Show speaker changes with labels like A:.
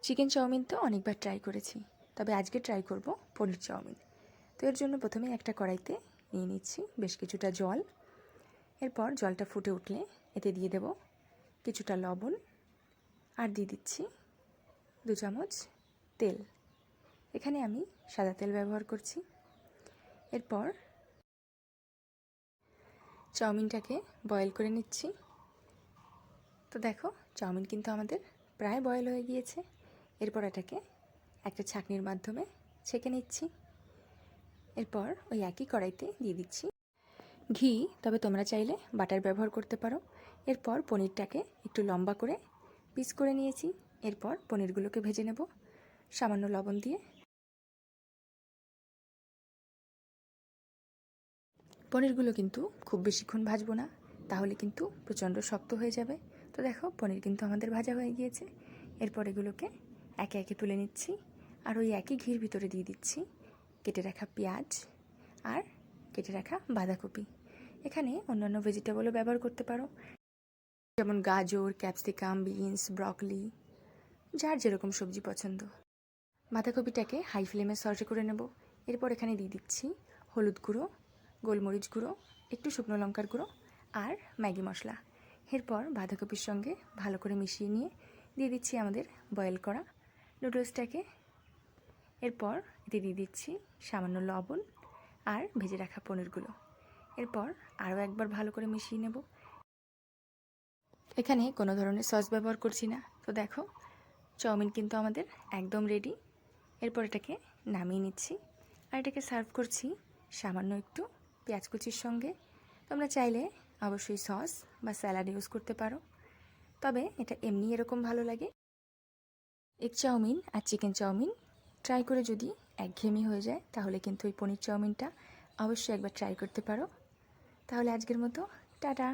A: Chicken chowmein তো অনেকবার try করেছি, তবে আজকে ট্রাই করব পনির চাউমিন। তো এর জন্য প্রথমে একটা কড়াইতে নিয়ে নিচ্ছি বেশ কিছুটা জল। এরপর জলটা ফুটে উঠলে এতে দিয়ে দেব কিছুটা লবণ আর দিয়ে দিচ্ছি 2 চামচ তেল। এখানে আমি সাদা তেল ব্যবহার করছি। এরপর চাউমিনটাকে বয়েল করে নিচ্ছি। তো দেখো চাউমিন কিন্তু আমাদের প্রায় বয়েল হয়ে গিয়েছে। এরপর এটাকে একটা ছাঁকনির মাধ্যমে ছেঁকে নিচ্ছি। এরপর ওই একই কড়াইতে দিয়ে দিচ্ছি ঘি, তবে তোমরা চাইলে বাটার ব্যবহার করতে পারো। এরপর পনিরটাকে একটু লম্বা করে পিস করে নিয়েছি। এরপর পনিরগুলোকে ভেজে নেব সামান্য লবণ দিয়ে। পনিরগুলো কিন্তু খুব বেশিক্ষণ ভাজবো না, তাহলে কিন্তু প্রচণ্ড শক্ত হয়ে যাবে। তো দেখো পনির কিন্তু আমাদের ভাজা হয়ে গিয়েছে। এরপর এগুলোকে একে একে তুলে নিচ্ছি আর ওই একই ঘির ভিতরে দিয়ে দিচ্ছি কেটে রাখা পেঁয়াজ আর কেটে রাখা বাঁধাকপি। এখানে অন্যান্য ভেজিটেবলও ব্যবহার করতে পারো, যেমন গাজর, ক্যাপসিকাম, বিনস, ব্রকলি, যার যেরকম সবজি পছন্দ। বাঁধাকপিটাকে হাই ফ্লেমে সর্টে করে নেব। এরপর এখানে দিয়ে দিচ্ছি হলুদ গুঁড়ো, গোলমরিচ গুঁড়ো, একটু শুকনো লঙ্কার গুঁড়ো আর ম্যাগি মশলা। এরপর বাঁধাকপির সঙ্গে ভালো করে মিশিয়ে নিয়ে দিয়ে দিচ্ছি আমাদের বয়েল করা নুডলসটাকে। এরপর এতে দিয়ে দিচ্ছি সামান্য লবণ আর ভেজে রাখা পনিরগুলো। এরপর আরও একবার ভালো করে মিশিয়ে নেব। এখানে কোনো ধরনের সস ব্যবহার করছি না। তো দেখো চাউমিন কিন্তু আমাদের একদম রেডি। এরপর এটাকে নামিয়ে নিচ্ছি আর এটাকে সার্ভ করছি সামান্য একটু পেঁয়াজ কুচির সঙ্গে। তোমরা চাইলে অবশ্যই সস বা স্যালাড ইউজ করতে পারো, তবে এটা এমনি এরকম ভালো লাগে। এগ চাউমিন আর চিকেন চাউমিন ট্রাই করে যদি একঘেয়েমি হয়ে যায়, তাহলে কিন্তু ওই পনির চাউমিনটা অবশ্যই একবার ট্রাই করতে পারো। তাহলে আজকের মতো টাটা।